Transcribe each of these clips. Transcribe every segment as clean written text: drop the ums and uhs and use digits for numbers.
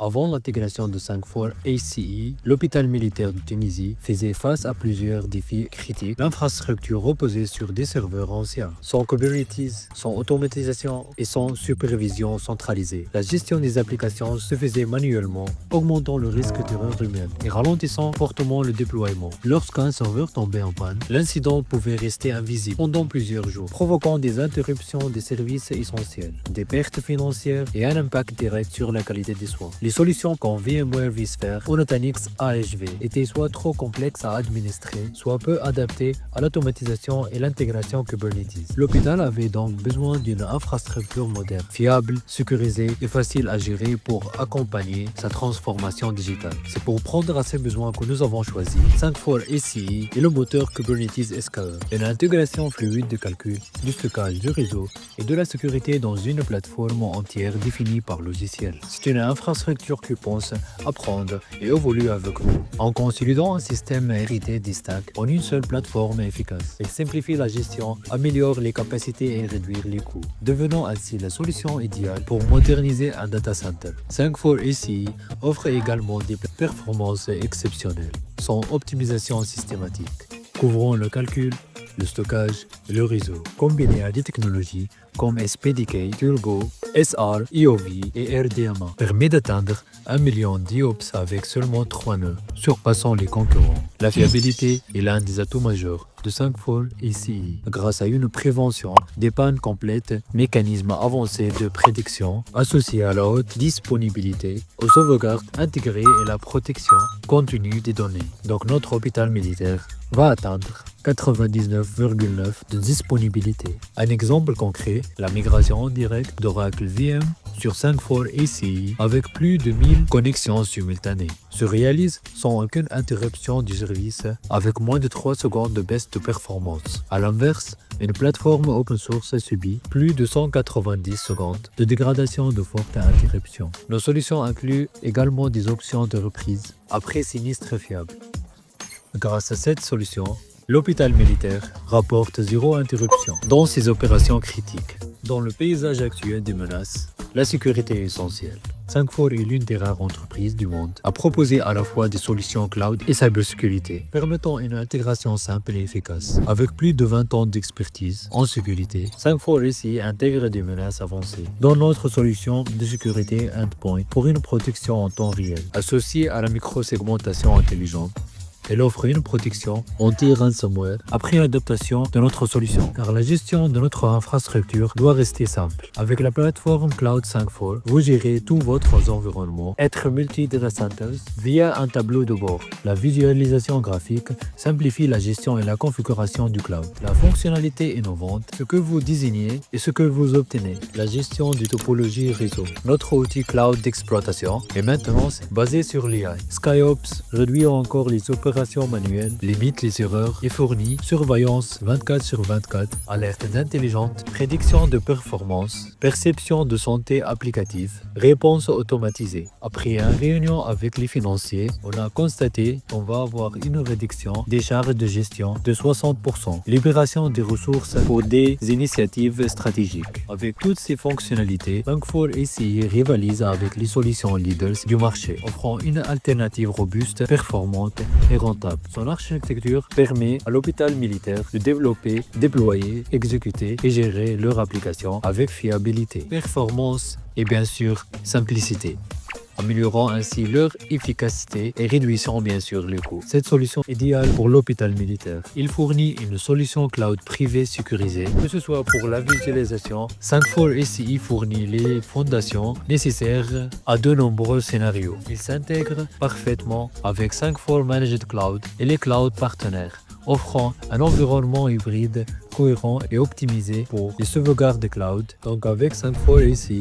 Avant l'intégration de 5-4 ACE, l'hôpital militaire de Tunisie faisait face à plusieurs défis critiques. L'infrastructure reposait sur des serveurs anciens, sans Kubernetes, sans automatisation et sans supervision centralisée. La gestion des applications se faisait manuellement, augmentant le risque d'erreur humaine et ralentissant fortement le déploiement. Lorsqu'un serveur tombait en panne, l'incident pouvait rester invisible pendant plusieurs jours, provoquant des interruptions des services essentiels, des pertes financières et un impact direct sur la qualité des soins. Les solutions comme VMware vSphere ou Nutanix AHV étaient soit trop complexes à administrer, soit peu adaptées à l'automatisation et l'intégration Kubernetes. L'hôpital avait donc besoin d'une infrastructure moderne, fiable, sécurisée et facile à gérer pour accompagner sa transformation digitale. C'est pour prendre à ces besoins que nous avons choisi 5-4 ACE et le moteur Kubernetes SKE. Une intégration fluide de calcul, du stockage du réseau et de la sécurité dans une plateforme entière définie par logiciel. C'est une infrastructure qui pense, apprendre et évolue avec vous. En consolidant un système hérité des stacks en une seule plateforme efficace, il simplifie la gestion, améliore les capacités et réduire les coûts, devenant ainsi la solution idéale pour moderniser un data center. 5-4 ACE offre également des performances exceptionnelles, sans optimisation systématique, couvrant le calcul, le stockage et le réseau, combiné à des technologies comme SPDK, Turbo, SR, IOV et RDMA, permet d'atteindre 1 million d'IOPS avec seulement 3 nœuds, surpassant les concurrents. La fiabilité est l'un des atouts majeurs de 5-4 ACE. Grâce à une prévention des pannes complètes, mécanismes avancés de prédiction associés à la haute disponibilité, aux sauvegardes intégrées et la protection continue des données. Donc notre hôpital militaire va atteindre 99,9% de disponibilité. Un exemple concret, la migration directe d'Oracle VM sur 5-4 ACE avec plus de 1000 connexions simultanées se réalise sans aucune interruption du service avec moins de 3 secondes de baisse de performance. A l'inverse, une plateforme open source subit plus de 190 secondes de dégradation de forte interruption. Nos solutions incluent également des options de reprise après sinistre fiable. Grâce à cette solution, l'hôpital militaire rapporte zéro interruption dans ses opérations critiques. Dans le paysage actuel des menaces, la sécurité est essentielle. 5-4 est l'une des rares entreprises du monde à proposer à la fois des solutions cloud et cybersécurité, permettant une intégration simple et efficace. Avec plus de 20 ans d'expertise en sécurité, 5-4 ici intègre des menaces avancées dans notre solution de sécurité endpoint pour une protection en temps réel. Associée à la microsegmentation intelligente, elle offre une protection anti-ransomware après adaptation de notre solution, car la gestion de notre infrastructure doit rester simple. Avec la plateforme Cloud 5-4, vous gérez tous votre environnement, être multi-data centers via un tableau de bord. La visualisation graphique simplifie la gestion et la configuration du cloud. La fonctionnalité innovante, ce que vous désignez et ce que vous obtenez. La gestion du topologie réseau. Notre outil cloud d'exploitation est maintenant basé sur l'AI. SkyOps réduit encore les opérations manuelles, limite les erreurs et fournit surveillance 24/24, alerte intelligente, prédiction de performance, perception de santé applicative, réponse automatisée. Après une réunion avec les financiers, on a constaté qu'on va avoir une réduction des charges de gestion de 60%, libération des ressources pour des initiatives stratégiques. Avec toutes ces fonctionnalités, 5-4 ACE rivalise avec les solutions leaders du marché, offrant une alternative robuste, performante et rentable. Son architecture permet à l'hôpital militaire de développer, déployer, exécuter et gérer leur application avec fiabilité, performance et bien sûr simplicité, améliorant ainsi leur efficacité et réduisant bien sûr les coûts. Cette solution est idéale pour l'hôpital militaire. Il fournit une solution cloud privée sécurisée, que ce soit pour la visualisation. 5-4 ACE fournit les fondations nécessaires à de nombreux scénarios. Il s'intègre parfaitement avec 5-4 Managed Cloud et les clouds partenaires, offrant un environnement hybride cohérent et optimisé pour les sauvegardes cloud. Donc avec 5-4 ACE,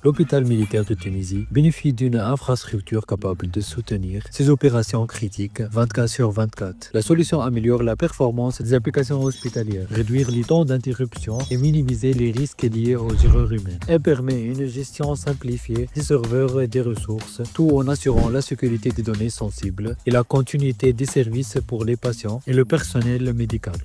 l'hôpital militaire de Tunisie bénéficie d'une infrastructure capable de soutenir ses opérations critiques 24/24. La solution améliore la performance des applications hospitalières, réduire les temps d'interruption et minimiser les risques liés aux erreurs humaines. Elle permet une gestion simplifiée des serveurs et des ressources, tout en assurant la sécurité des données sensibles et la continuité des services pour les patients et le personnel médical.